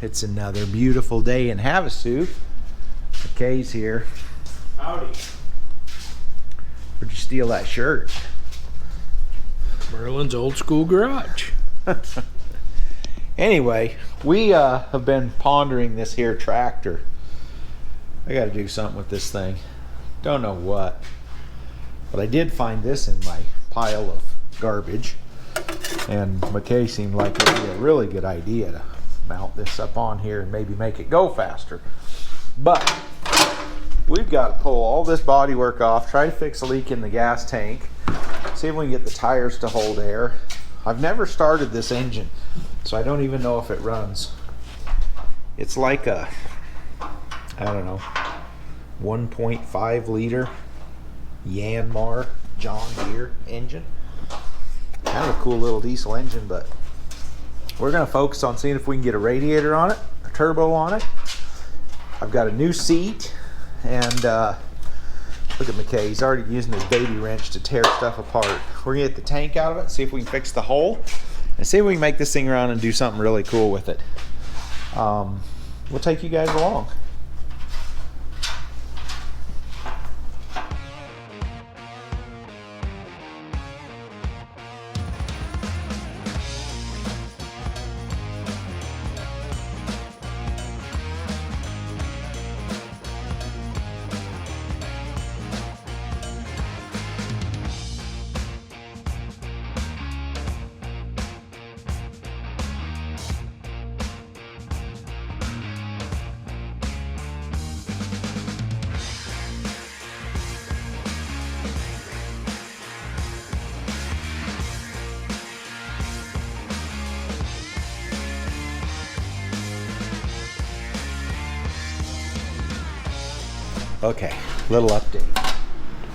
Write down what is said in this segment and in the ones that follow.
It's another beautiful day in Havasu. McKay's here. Howdy. Where'd you steal that shirt? Merlin's Old School Garage. Anyway, we have been pondering this here tractor. I got to do something with this thing. Don't know what. But I did find this in my pile of garbage. And McKay seemed like it would be a really good idea to mount this up on here and maybe make it go faster. But we've got to pull all this bodywork off, try to fix a leak in the gas tank, see if we can get the tires to hold air. I've never started this engine, so I don't even know if it runs. It's like a, I don't know, 1.5 liter Yanmar John Deere engine. Kind of a cool little diesel engine, but we're going to focus on seeing if we can get a radiator on it, a turbo on it. I've got a new seat, and look at McKay. He's already using his baby wrench to tear stuff apart. We're going to get the tank out of it, see if we can fix the hole, and see if we can make this thing around and do something really cool with it. We'll take you guys along. Okay, little update.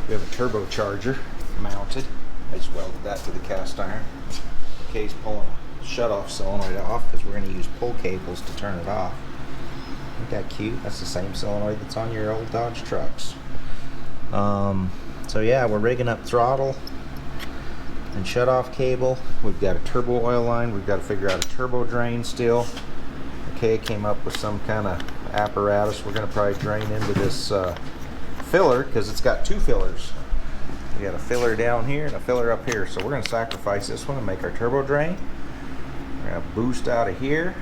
We have a turbocharger mounted. I just welded that to the cast iron. McKay's pulling a shut-off solenoid off because we're going to use pull cables to turn it off. Isn't that cute? That's the same solenoid that's on your old Dodge trucks. So yeah, we're rigging up throttle and shut-off cable. We've got a turbo oil line. We've got to figure out a turbo drain still. McKay came up with some kind of apparatus. We're going to probably drain into this filler because it's got two fillers. We got a filler down here and a filler up here, so we're going to sacrifice this one and make our turbo drain. We're going to boost out of here,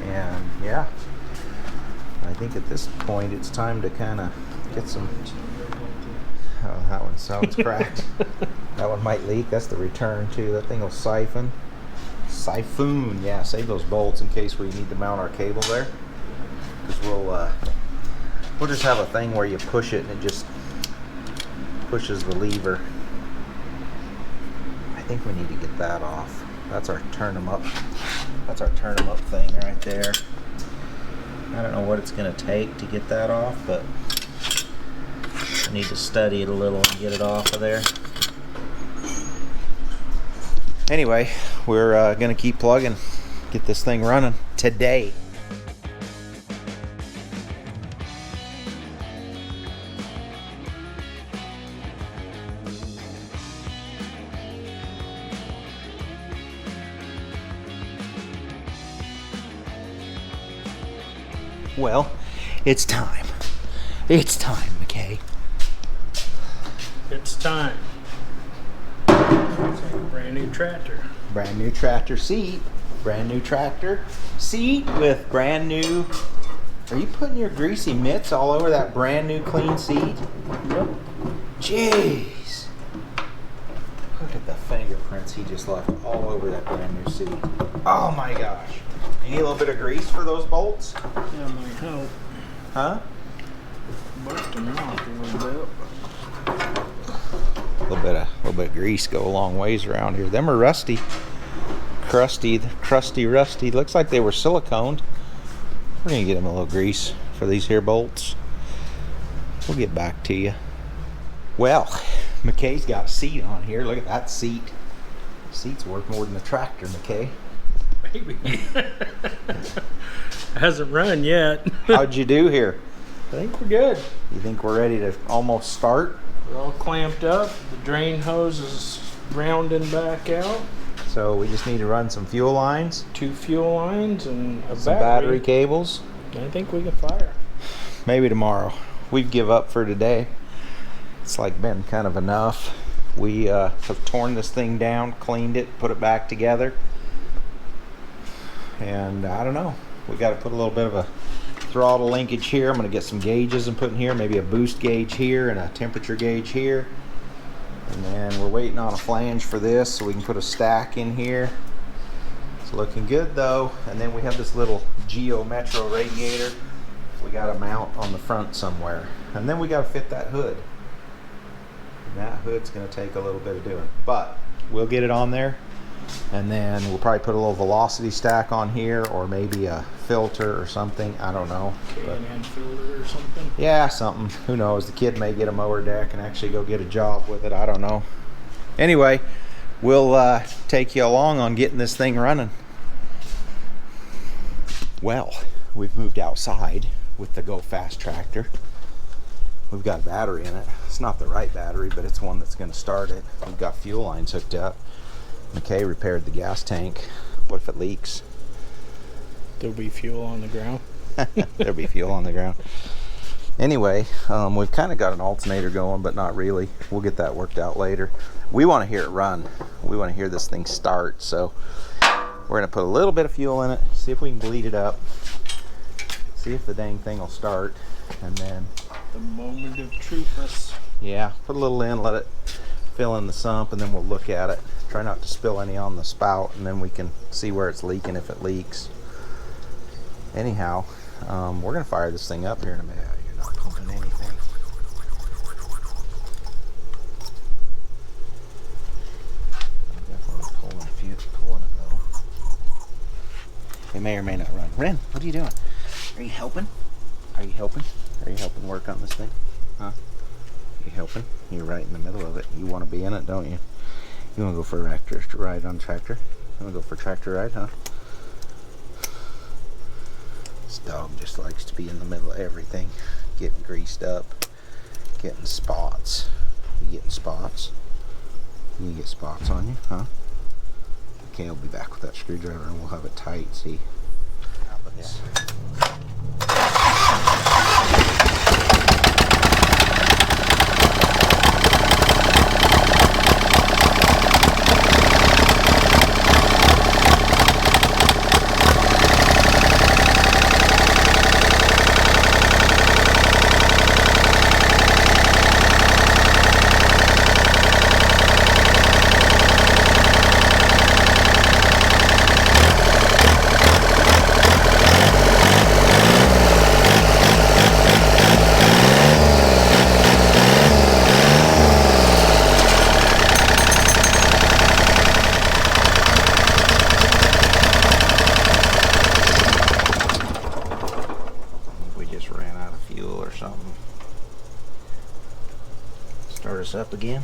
and yeah, I think at this point it's time to kind of get some. Oh, that one sounds cracked. That one might leak. That's the return too. That thing will siphon. Yeah, save those bolts in case we need to mount our cable there. Because we'll just have a thing where you push it and it just pushes the lever. I think we need to get that off. That's our turn 'em up. That's our turn 'em up thing right there. I don't know what it's going to take to get that off, but I need to study it a little and get it off of there. Anyway, we're going to keep plugging, get this thing running today. Well, it's time. It's time, McKay. It's time. It's a brand new tractor. Brand new tractor seat. Brand new tractor seat with brand new. Are you putting your greasy mitts all over that brand new clean seat? Yep. Jeez. Look at the fingerprints he just left all over that brand new seat. Oh my gosh. You need a little bit of grease for those bolts? Yeah, might help. Huh? Bust them off a little bit. A little bit of grease go a long ways around here. Them are rusty. Crusty, rusty. Looks like they were siliconed. We're gonna get them a little grease for these here bolts. We'll get back to you. Well, McKay's got a seat on here. Look at that seat. The seat's worth more than the tractor, McKay. Maybe. Hasn't run yet. How'd you do here? I think we're good. You think we're ready to almost start? We're all clamped up. The drain hose is rounding back out. So we just need to run some fuel lines, 2 fuel lines and a some battery cables. I think we can fire. Maybe tomorrow. We've give up for today. It's like been kind of enough. We have torn this thing down, cleaned it, put it back together. And I don't know. We got to put a little bit of a throttle linkage here. I'm going to get some gauges and put in here. Maybe a boost gauge here and a temperature gauge here. And then we're waiting on a flange for this so we can put a stack in here. It's looking good though. And then we have this little Geo Metro radiator we got to mount on the front somewhere. And then we got to fit that hood. And that hood's going to take a little bit of doing. But we'll get it on there. And then we'll probably put a little velocity stack on here, or maybe a filter or something. I don't know. K&N filter or something. Yeah, something. Who knows? The kid may get a mower deck and actually go get a job with it. I don't know. Anyway, we'll take you along on getting this thing running. Well, we've moved outside with the Go Fast tractor. We've got a battery in it. It's not the right battery, but it's one that's going to start it. We've got fuel lines hooked up. McKay repaired the gas tank. What if it leaks? There'll be fuel on the ground. There'll be fuel on the ground. Anyway, we've kind of got an alternator going, but not really. We'll get that worked out later. We want to hear it run. We want to hear this thing start. So we're going to put a little bit of fuel in it, see if we can bleed it up, see if the dang thing will start, and then the moment of truth. Yeah, put a little in, let it fill in the sump, and then we'll look at it. Try not to spill any on the spout, and then we can see where it's leaking if it leaks. Anyhow, we're going to fire this thing up here in a minute. You're not pumping anything. I'm definitely pulling it though. It may or may not run. Ren, what are you doing? Are you helping? Are you helping? Are you helping work on this thing? Huh? You helping? You're right in the middle of it. You want to be in it, don't you? You want to go for a tractor ride on tractor? You want to go for a tractor ride, huh? This dog just likes to be in the middle of everything. Getting greased up. Getting spots. You getting spots? You get spots on you, huh? Okay, I'll be back with that screwdriver and we'll have it tight, see? Happens. Yeah. Start us up again.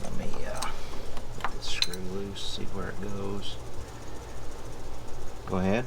Let me get this screw loose, see where it goes. Go ahead.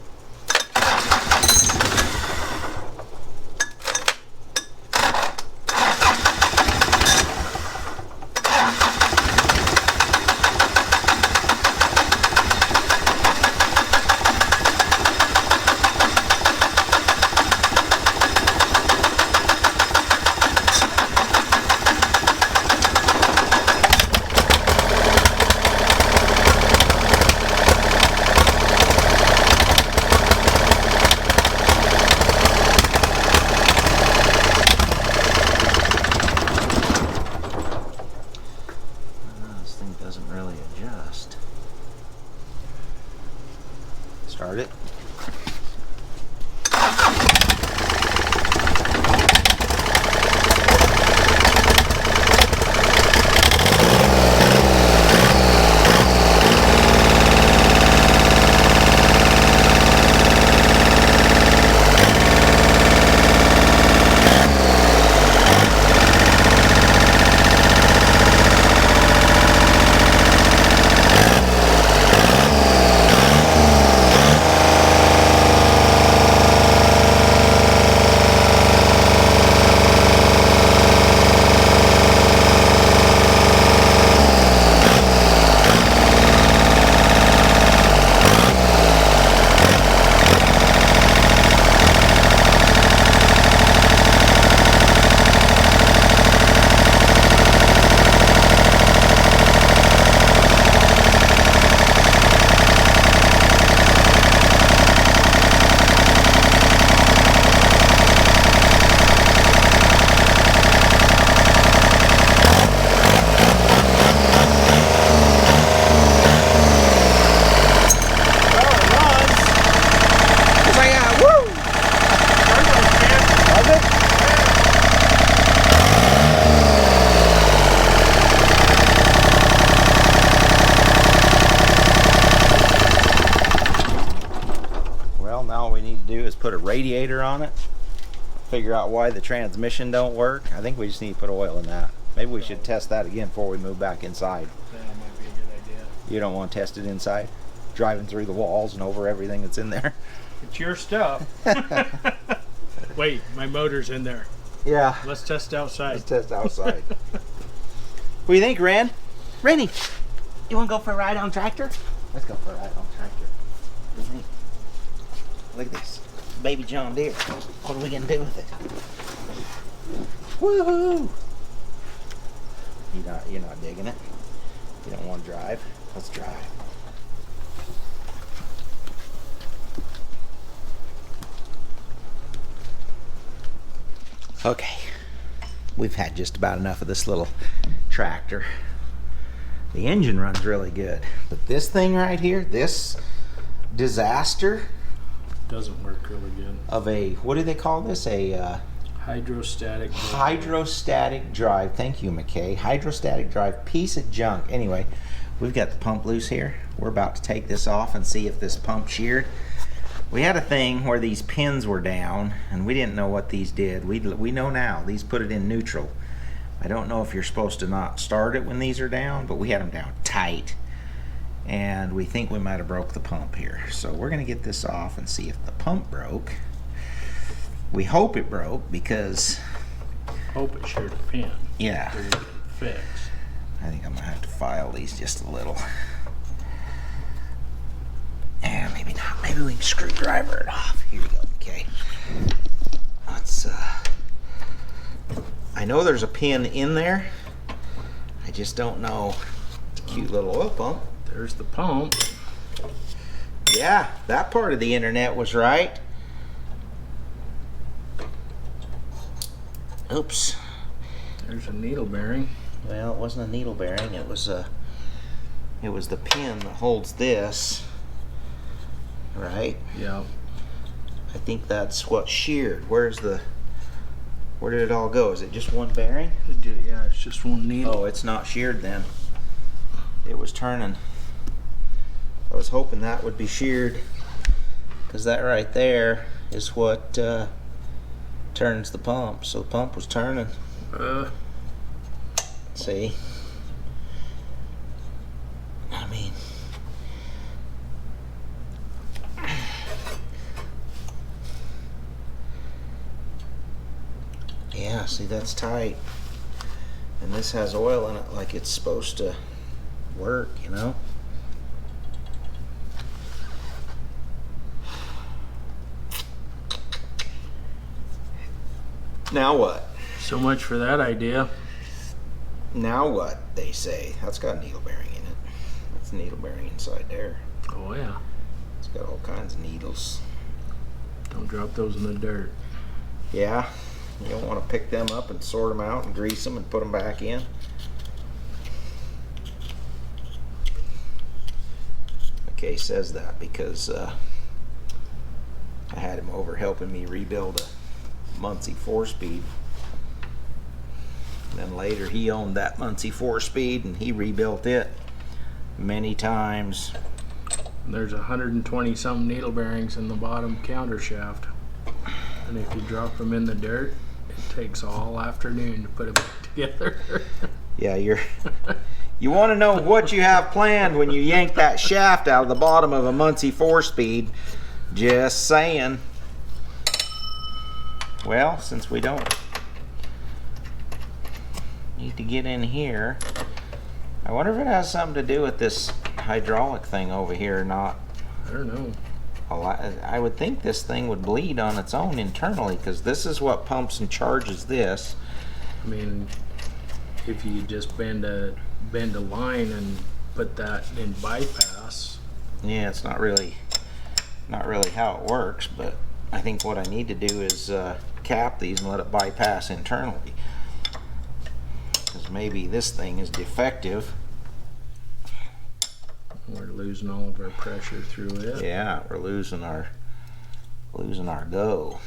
Start it. need to do is put a radiator on it, figure out why the transmission don't work. I think we just need to put oil in that. Maybe we should test that again before we move back inside. That might be a good idea. You don't want to test it inside? Driving through the walls and over everything that's in there? It's your stuff. Wait, my motor's in there. Yeah. Let's test outside. Let's test outside. What do you think, Ren? Rennie, you want to go for a ride on tractor? Let's go for a ride on tractor. What do you think? Look at this. Baby John Deere. What are we going to do with it? Woohoo! You're not digging it? You don't want to drive? Let's drive. Okay, we've had just about enough of this little tractor. The engine runs really good, but this thing right here, this disaster Doesn't work really good. of a, what do they call this? A Hydrostatic. hydrostatic drive. Thank you, McKay. Hydrostatic drive, piece of junk. Anyway, we've got the pump loose here. We're about to take this off and see if this pump sheared. We had a thing where these pins were down, and we didn't know what these did. We know now. These put it in neutral. I don't know if you're supposed to not start it when these are down, but we had them down tight. And we think we might have broke the pump here. So we're going to get this off and see if the pump broke. We hope it broke because... Hope it shared a pin. Yeah. So we can fix. I think I'm going to have to file these just a little. And maybe not. Maybe we can screwdriver it off. Here we go. Okay. Let's, I know there's a pin in there. I just don't know. It's a cute little oil pump. There's the pump. Yeah, that part of the internet was right. Oops. There's a needle bearing. Well, it wasn't a needle bearing. It was the pin that holds this. Right? Yeah. I think that's what sheared. Where did it all go? Is it just one bearing? Yeah, it's just one needle. Oh, it's not sheared then. It was turning. I was hoping that would be sheared, because that right there is what turns the pump. So the pump was turning. See? I mean, yeah, see, that's tight. And this has oil in it like it's supposed to work, you know? Now what? So much for that idea. Now what, they say. That's got a needle bearing in it. That's a needle bearing inside there. Oh yeah. It's got all kinds of needles. Don't drop those in the dirt. Yeah, you don't want to pick them up and sort them out and grease them and put them back in. Okay, says that because I had him over helping me rebuild a Muncie 4-speed. Then later he owned that Muncie 4-speed and he rebuilt it many times. There's 120 some needle bearings in the bottom counter shaft. And if you drop them in the dirt, it takes all afternoon to put it back together. Yeah, you want to know what you have planned when you yank that shaft out of the bottom of a Muncie 4-speed. Just saying. Well, since we don't need to get in here, I wonder if it has something to do with this hydraulic thing over here or not. I don't know. I would think this thing would bleed on its own internally, because this is what pumps and charges this. I mean, if you just bend a line and put that in bypass. Yeah, it's not really how it works, but I think what I need to do is cap these and let it bypass internally, because maybe this thing is defective. We're losing all of our pressure through it. Yeah, we're losing our go.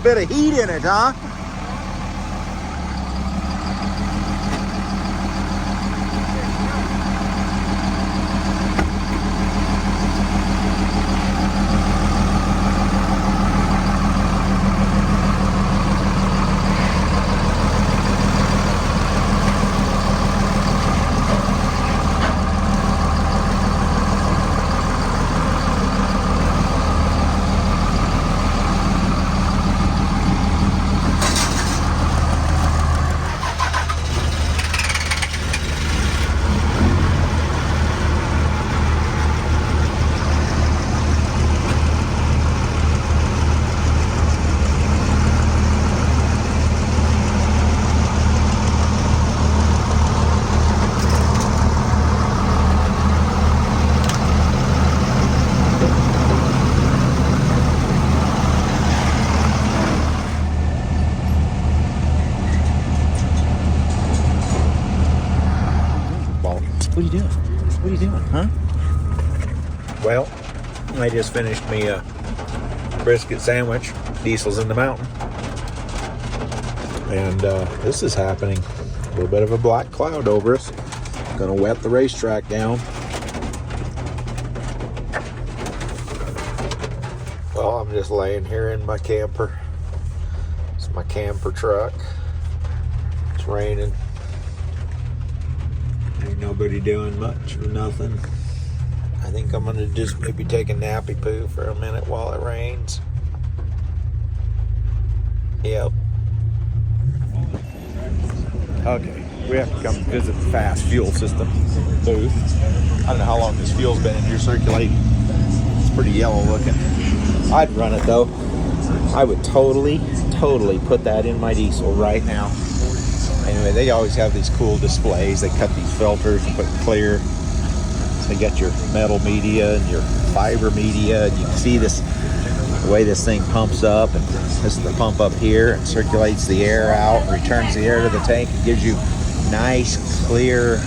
bit of heat in it, huh? What are you doing? What are you doing, huh? Well, I just finished me a brisket sandwich. Diesel's in the mountain. And this is happening. A little bit of a black cloud over us. Gonna wet the racetrack down. Well, I'm just laying here in my camper. It's my camper truck. It's raining. Ain't nobody doing much or nothing. I think I'm gonna just maybe take a nappy poo for a minute while it rains. Yep. Okay, we have to come visit the fast fuel system booth. I don't know how long this fuel's been in here circulating. It's pretty yellow looking. I'd run it though. I would totally put that in my diesel right now. Anyway, they always have these cool displays. They cut these filters and put clear. They got your metal media and your fiber media, and you can see this, the way this thing pumps up. And this is the pump up here. It circulates the air out, returns the air to the tank. It gives you nice, clear,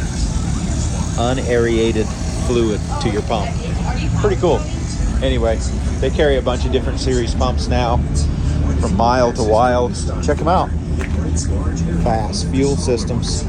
unaerated fluid to your pump. Pretty cool. Anyway, they carry a bunch of different series pumps now, from mild to wild. Check them out. Fast fuel systems.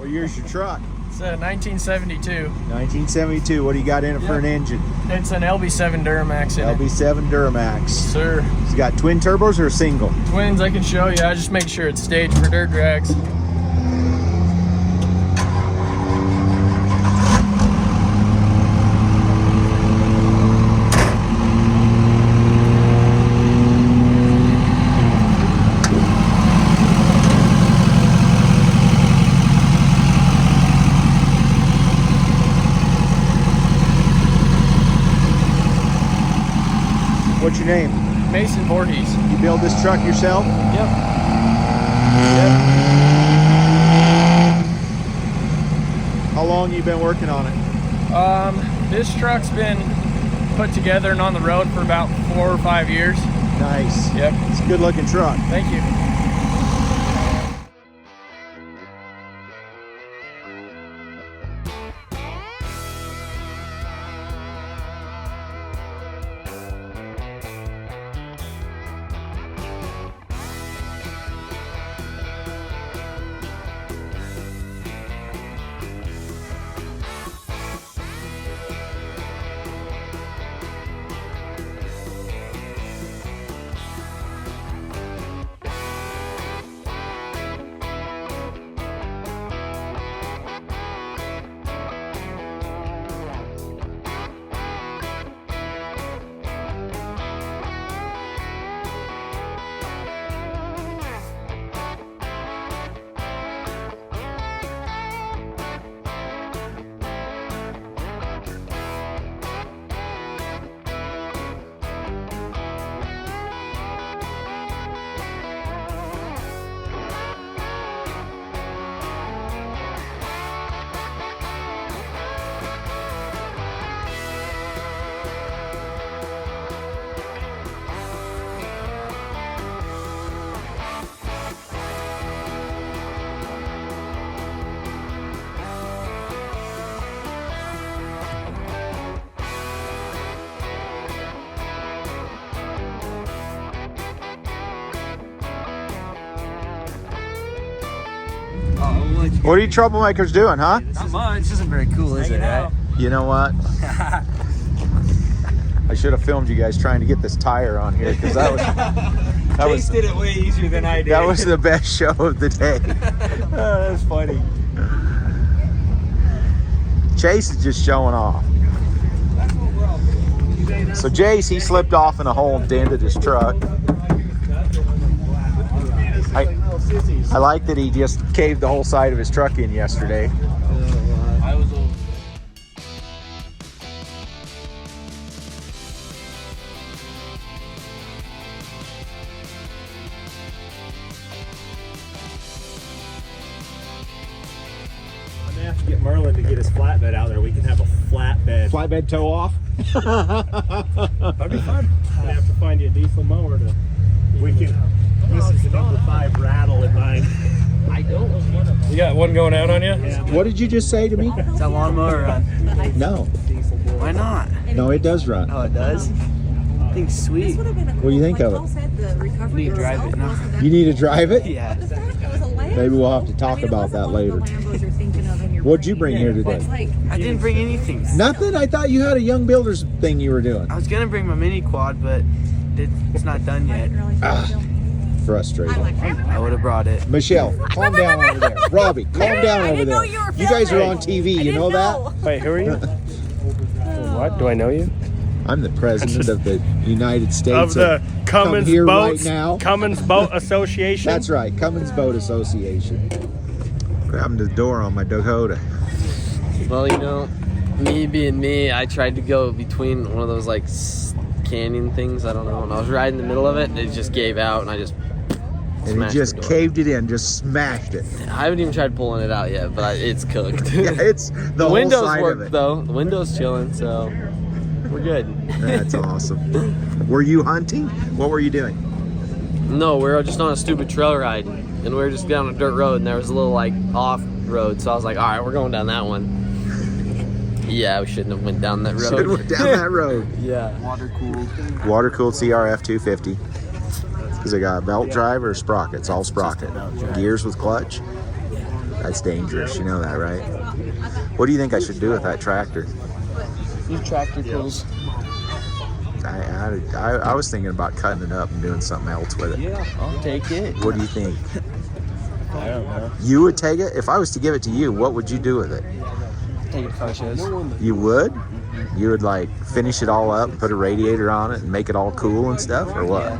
What year's your truck? It's a 1972. 1972. What do you got in it for an engine? It's an LB7 Duramax in it. LB7 Duramax. Sir. It's got twin turbos or a single? Twins, I can show you. I just make sure it's staged for dirt drags. What's your name? Mason Voorhees. You build this truck yourself? Yep. How long you been working on it? This truck's been put together and on the road for about 4 or 5 years. Nice. Yep. It's a good looking truck. Thank you. What are you troublemakers doing, huh? Not much. This isn't very cool, is it? Right? You know what? I should have filmed you guys trying to get this tire on here because Chase did it way easier than I did. That was the best show of the day. Oh, that's funny. Chase is just showing off. So Jace, he slipped off in a hole and dented his truck. I like that he just caved the whole side of his truck in yesterday. I'm gonna have to get Merlin to get his flatbed out there. We can have a flatbed. Flatbed tow off? That'd be fun. I'm gonna have to find you a diesel mower to. We can. This is the number 5 rattle in mine. I don't. You got one going out on you? Yeah. What did you just say to me? Is that lawnmower run? No. Why not? No, it does run. Oh, it does? I think sweet. What do you think of it? Need to drive it now. You need to drive it? Yeah. Maybe we'll have to talk about that later. What'd you bring here today? I didn't bring anything. Nothing? I thought you had a Young Builders thing you were doing. I was gonna bring my mini quad, but it's not done yet. Frustrating. I would have brought it. Michelle, calm down over there. Robbie, calm down over there. You guys are on TV, you know that? Wait, who are you? What? Do I know you? I'm the president of the United States Of the Come Cummins Here Boats, Right Now. Cummins Boat Association. That's right, Cummins Boat Association. Grabbing the door on my Dakota. Well, you know, me being me, I tried to go between one of those like canyon things, I don't know, and I was right in the middle of it and it just gave out and I just And he smashed just the door. caved it in, just smashed it. I haven't even tried pulling it out yet, but it's cooked. Yeah, it's the The whole windows side work of it. though. The window's chilling, so we're good. That's awesome. Were you hunting? What were you doing? No, we were just on a stupid trail ride and we were just down a dirt road and there was a little like off road, so I was like, all right, we're going down that one. Yeah, we shouldn't have went down that road. Should have went down that road. Yeah. Water cooled CRF 250. Because they got belt drive or sprockets, all sprocket. Gears with clutch. That's dangerous. You know that, right? What do you think I should do with that tractor? These tractor pulls. I was thinking about cutting it up and doing something else with it. Yeah, I'll take it. What do you think? I don't know. You would take it? If I was to give it to you, what would you do with it? Take it car shows. You would? You would like finish it all up, put a radiator on it, and make it all cool and stuff, or what?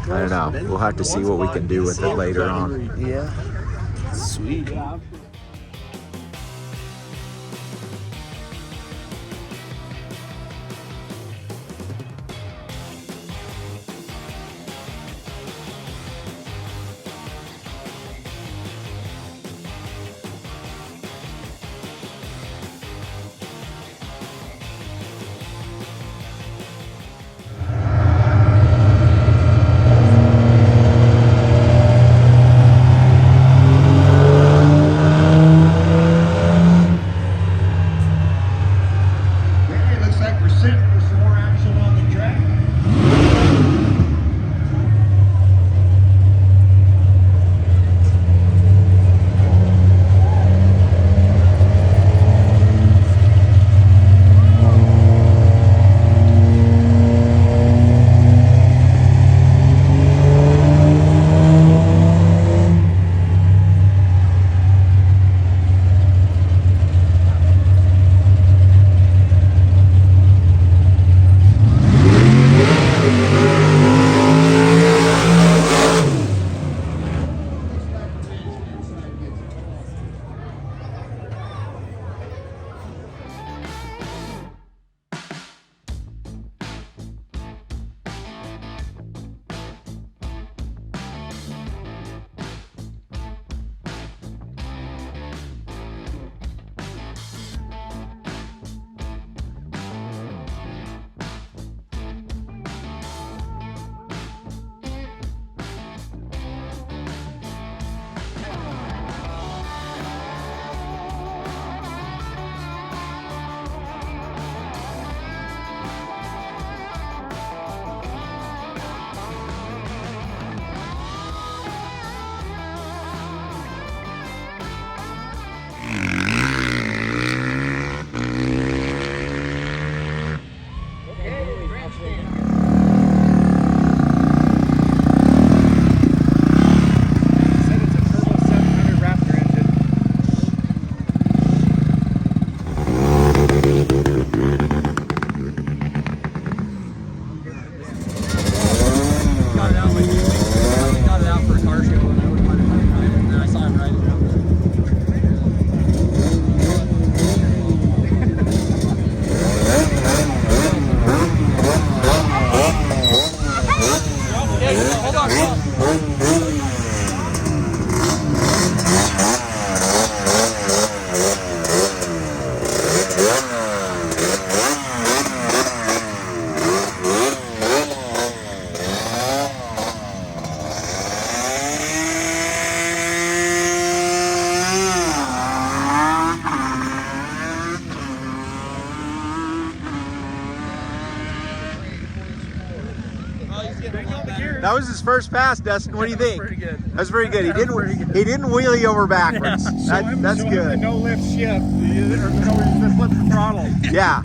I don't know. We'll have to see what we can do with it later on. Yeah. Sweet. That was his first pass, Dustin. What do you think? Pretty good. That's pretty good. He didn't wheelie over backwards. That's good. No lift shift, or no flip the throttle. Yeah.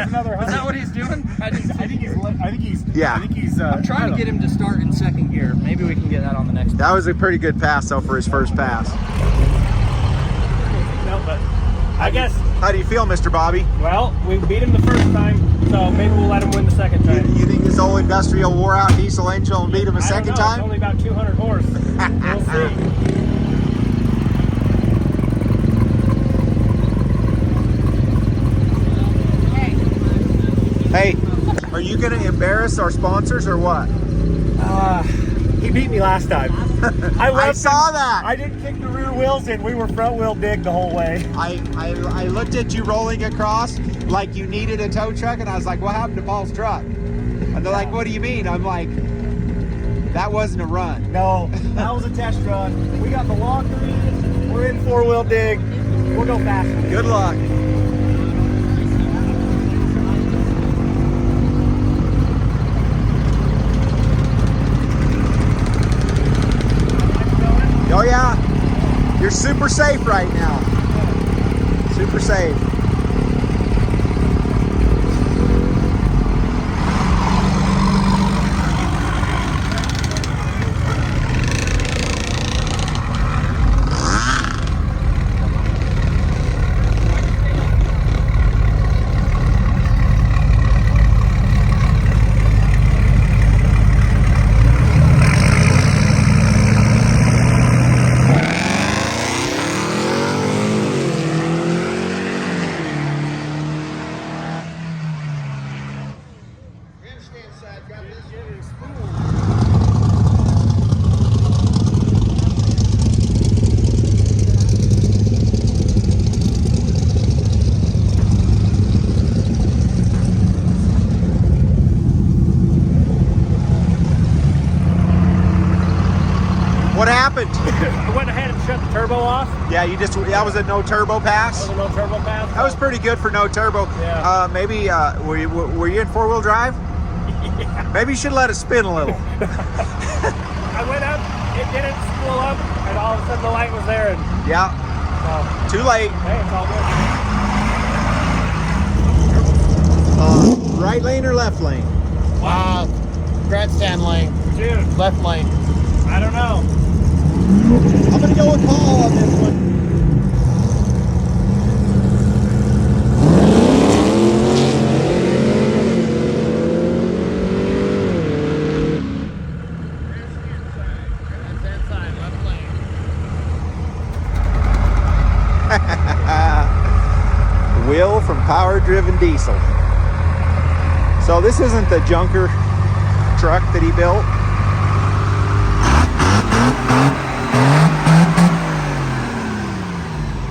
Another 100. Is that what he's doing? I think he's. Yeah. I think he's. I'm trying to get him to start in second gear. Maybe we can get that on the next. That was a pretty good pass, though, for his first pass. No, but I guess. How do you feel, Mr. Bobby? Well, we beat him the first time, so maybe we'll let him win the second time. You think this old industrial wore-out diesel engine will beat him a second It's time? only about 200 horse. We'll see. Hey, are you going to embarrass our sponsors or what? He beat me last time. I saw that. I didn't kick the rear wheels in. We were front wheel dig the whole way. I looked at you rolling across like you needed a tow truck, and I was like, what happened to Paul's truck? And they're like, what do you mean? I'm like, that wasn't a run. No, that was a test run. We got the locker in. We're in four-wheel dig. We'll go faster. Good luck. Oh yeah. You're super safe right now. Super safe. What happened? I went ahead and shut the turbo off. Yeah, that was a no turbo pass. That was a no turbo pass. That was pretty good for no turbo. Yeah. Maybe were you in 4-wheel drive? Yeah. Maybe you should let it spin a little. I went up, it didn't spool up, and all of a sudden the light was there. And Yeah. Too late. hey, it's all good. Right lane or left lane? Grandstand lane, Dude, left lane. I don't know. I'm gonna go with Paul on this one. Will from Power Driven Diesel. So this isn't the junker truck that he built.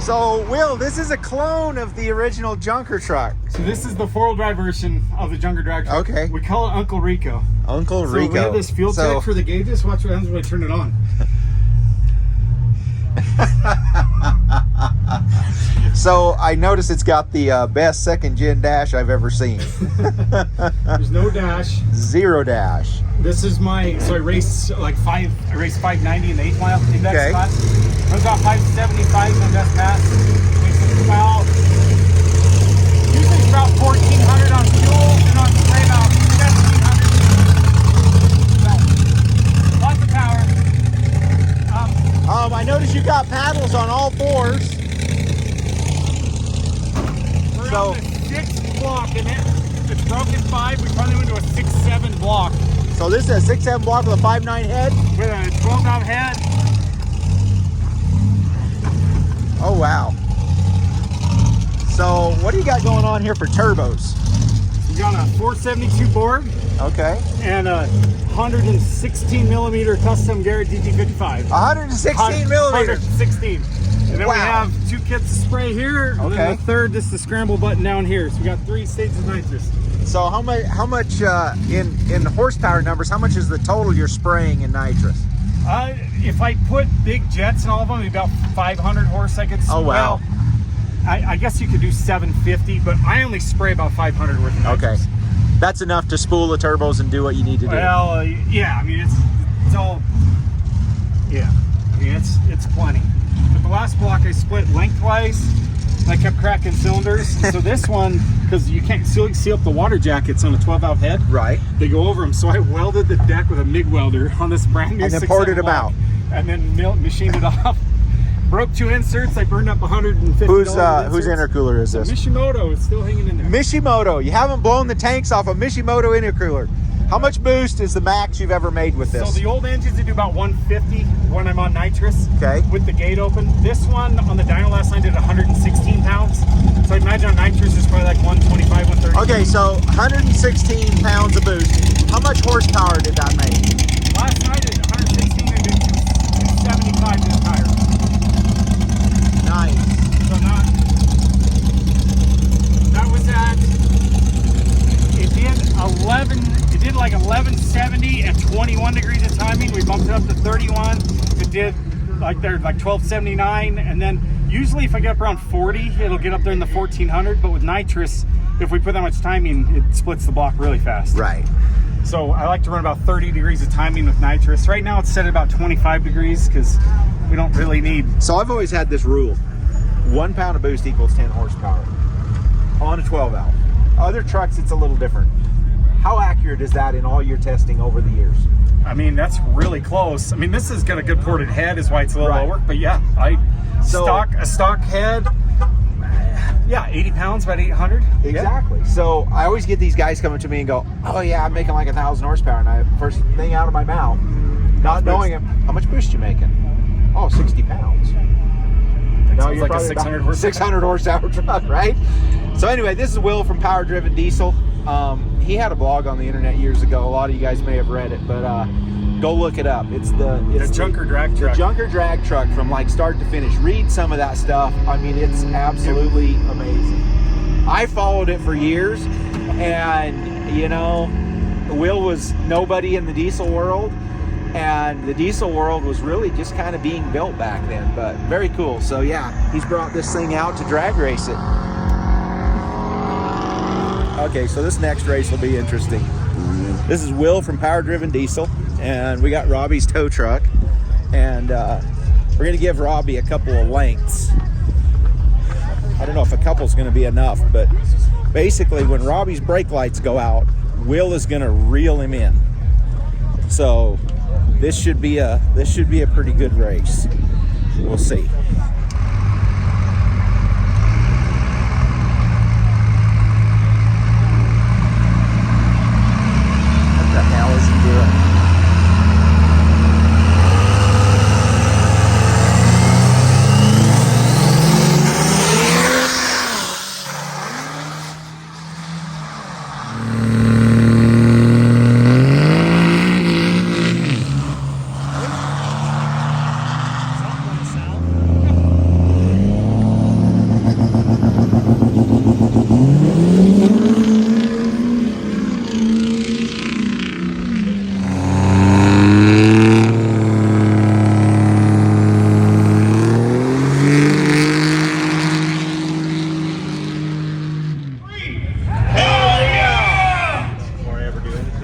So Will, this is a clone of the original junker truck. So this is the 4-wheel drive version of the junker drag truck. Okay. We call it Uncle Rico. Uncle So Rico. we have this fuel tank for the gauges. Watch what happens when I turn it on. So I noticed it's got the best second gen dash I've ever seen. There's no dash. 0 dash. This is my, so I race I race 590 in the 8 mile index Okay. class. I was about 575 in my best pass. Well, usually it's about 1400 on fuel and on spray about 1700. So, lots of power. I noticed you got paddles on all 4s. We're So- on the 6th block and it's broken 5. We finally went to a 6-7 block So this is a 6-7 block with a 5.9 head. with a 12-valve head. Oh wow. So what do you got going on here for turbos? We got a 472 board Okay. and a 116 millimeter custom Garrett DT55. 116 millimeters. 116. And then Wow. we have 2 kits of spray here. And Okay. then the third, this is the scramble button down here. So we got 3 stages of nitrous. So how much in horsepower numbers, how much is the total you're spraying in nitrous? If I put big jets in all of them, it'd be about 500 horse. I could. Oh, wow. Well, I guess you could do 750, but I only spray about 500 worth of nitrous. Okay. That's enough to spool the turbos and do what you need to do. Well, yeah. I mean, it's all. Yeah. I mean, it's plenty. But the last block I split lengthwise. And I kept cracking cylinders. So this one, because you can't seal up the water jackets on a 12-valve head. Right. They go over them. So I welded the deck with a MIG welder on this brand new. And then 6-7 poured it block, about. and then machined it off. Broke 2 inserts. I burned up $150. Whose inserts. intercooler is this? Mishimoto. It's still hanging in there. Mishimoto. You haven't blown the tanks off a Mishimoto intercooler. How much boost is the max you've ever made with So this? the old engines, they do about 150 when I'm on nitrous. Okay. With the gate open. This one on the dyno last night did 116 pounds. So I imagine on nitrous is probably like 125, 130. Okay, so 116 pounds of boost. How much horsepower did that make? Last night it was 116 and did 275 to the tire. Nice. So that was at, it did like 1170 at 21 degrees of timing. We bumped it up to 31. It did like 1279, and then usually if I get up around 40, it'll get up there in the 1400, but with nitrous, if we put that much timing, it splits the block really fast. Right. So I like to run about 30 degrees of timing with nitrous. Right now it's set at about 25 degrees because We don't really need. So I've always had this rule: 1 pound of boost equals 10 horsepower on a 12 valve. Other trucks, it's a little different. How accurate is that in all your testing over the years? I mean, that's really close. I mean, this has got a good ported head, is why it's a little lower. But yeah, a stock head. Yeah, 80 pounds, about 800. Exactly. Yeah. So I always get these guys coming to me and go, "Oh yeah, I'm making like 1,000 horsepower," and first thing out of my mouth, not knowing him, how much boost you making? Oh, 60 pounds. No, you're like a 600 horsepower. 600 horsepower truck, right? So anyway, this is Will from Power Driven Diesel. He had a blog on the internet years ago. A lot of you guys may have read it, but go look it up. It's the junker drag truck. The junker drag truck from like start to finish. Read some of that stuff. I mean, it's absolutely amazing. I followed it for years, and you know, Will was nobody in the diesel world, and the diesel world was really just kind of being built back then. But very cool. So yeah, he's brought this thing out to drag race it. Okay, so this next race will be interesting. This is Will from Power Driven Diesel, and we got Robbie's tow truck, and we're gonna give Robbie a couple of lengths. I don't know if a couple is gonna be enough, but basically when Robbie's brake lights go out, Will is gonna reel him in. So this should be a pretty good race. We'll see.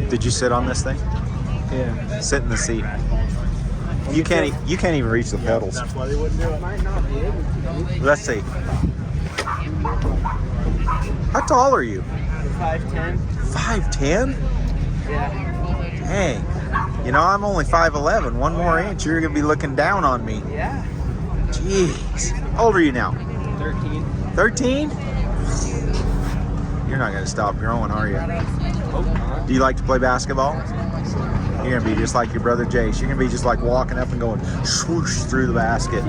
Did you sit on this thing? Yeah. Sit in the seat. You can't even reach the pedals. That's why they wouldn't do it. Might not be able to. Let's see. How tall are you? 5'10". 5'10"? Yeah. Dang. You know, I'm only 5'11". One more inch, you're gonna be looking down on me. Yeah. Jeez. How old are you now? 13. 13? You're not gonna stop growing, are you? Do you like to play basketball? You're gonna be just like your brother Jace. You're gonna be just like walking up and going swoosh through the basket.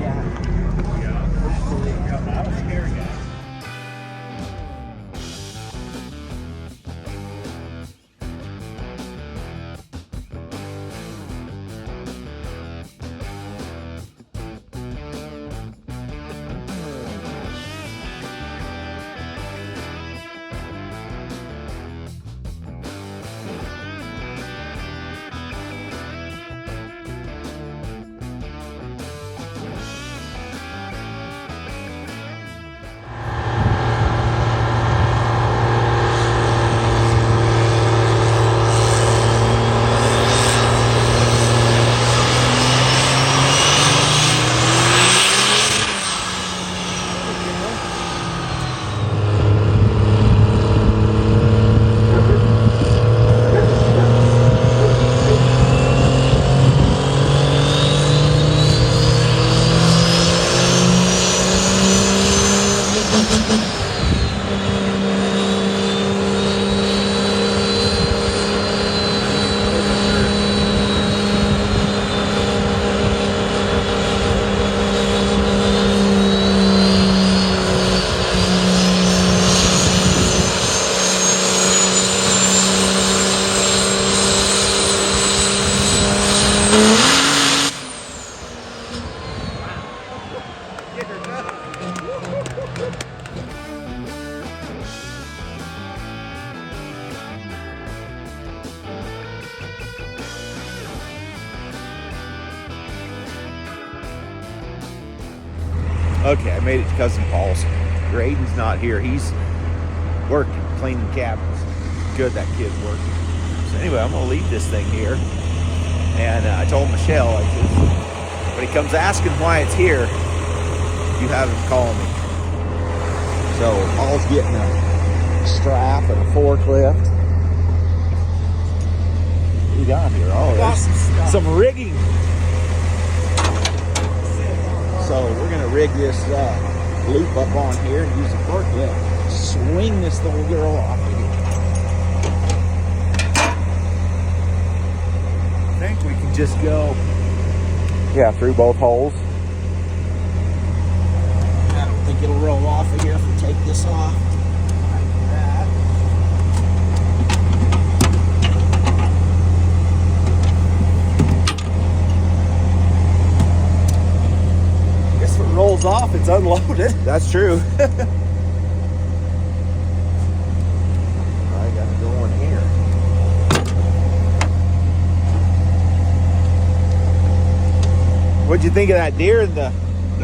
Okay, I made it to Cousin Paul's. Graydon's not here. He's working, cleaning cabins. Good, that kid's working. So anyway, I'm gonna leave this thing here. And I told Michelle, I said, When he comes asking why it's here, you have him call me. So Paul's getting a strap and a forklift. What you got here? Oh, there's some rigging. So we're gonna rig this loop up on here and use a forklift. Swing this little girl off of here. I think we can just go, yeah, through both holes. I don't think it'll roll off of here if we take this off. Like that. Guess if it rolls off, it's unloaded. That's true. I got to go in here. What'd you think of that deer in the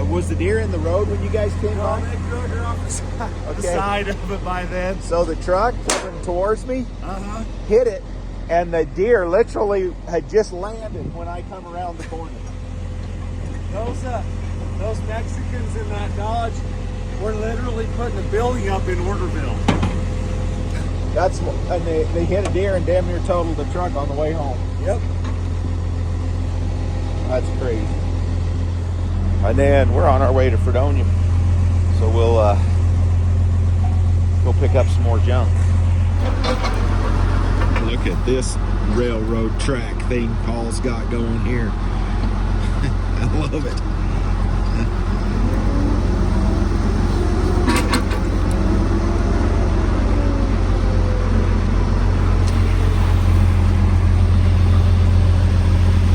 was the deer in the road when you guys came by? They drug her off the side of it by then. So the truck coming towards me hit it, and the deer literally had just landed when I come around the corner. Those Mexicans in that Dodge were literally putting a building up in Orderville. And they hit a deer and damn near totaled the truck on the way home. Yep. That's crazy. And then we're on our way to Fredonia, so we'll go pick up some more junk. Look at this railroad track thing Paul's got going here. I love it.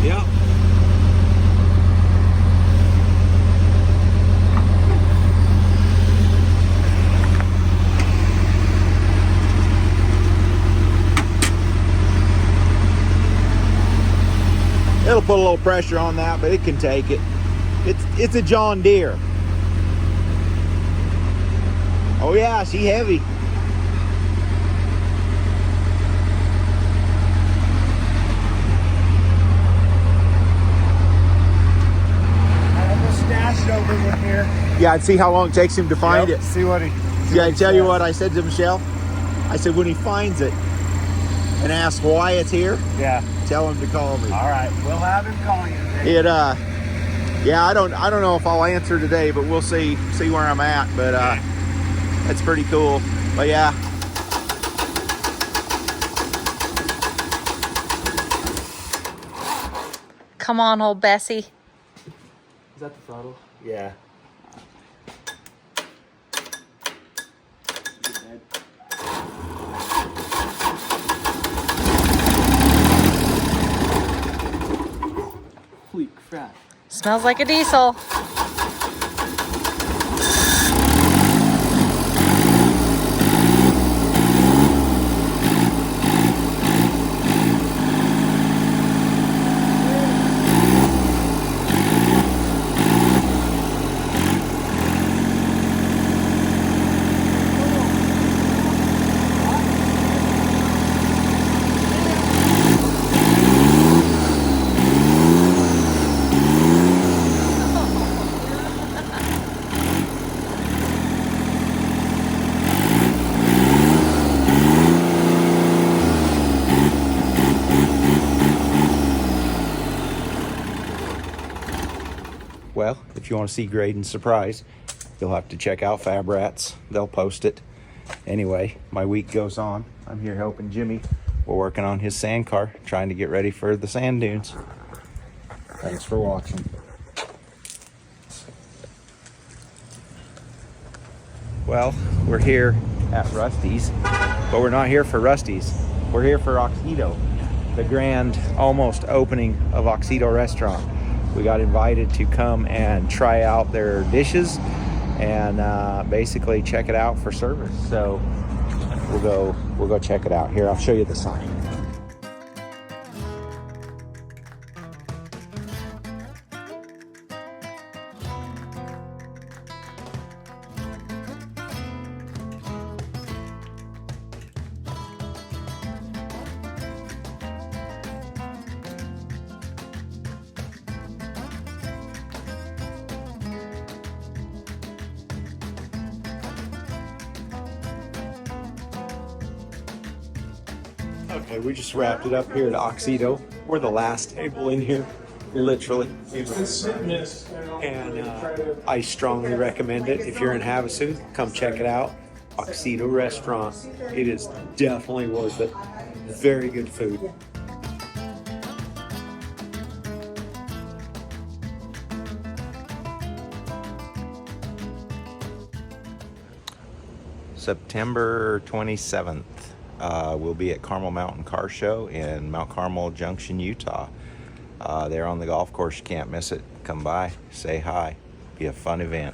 Yep. It'll put a little pressure on that, but it can take it. It's a John Deere. Oh yeah, she heavy. I almost stashed over in here. Yeah, and see how long it takes him to find it. See what he. Yeah, I tell you what I said to Michelle. I said when he finds it and asks why it's here, Yeah. tell him to call me. All right. We'll have him call you today. Yeah, I don't know if I'll answer today, but we'll see where I'm at. But that's pretty cool. But yeah. Come on, old Bessie. Is that the throttle? Yeah. Holy crap. Smells like a diesel. Well, if you want to see Graydon's surprise, you'll have to check out Fab Rats. They'll post it. Anyway, my week goes on. I'm here helping Jimmy. We're working on his sand car, trying to get ready for the sand dunes. Thanks for watching. Well, we're here at Rusty's, but we're not here for Rusty's. We're here for Oxedo, the grand almost opening of Oxedo Restaurant. We got invited to come and try out their dishes and basically check it out for service. So we'll go check it out. Here, I'll show you the sign. Okay, we just wrapped it up here at Oxedo. We're the last table in here, literally. And I strongly recommend it. If you're in Havasu, come check it out. Oxedo Restaurant. It is definitely worth it. Very good food. September 27th, we'll be at Carmel Mountain Car Show in Mount Carmel Junction, Utah. They're on the golf course. You can't miss it. Come by, say hi. Be a fun event.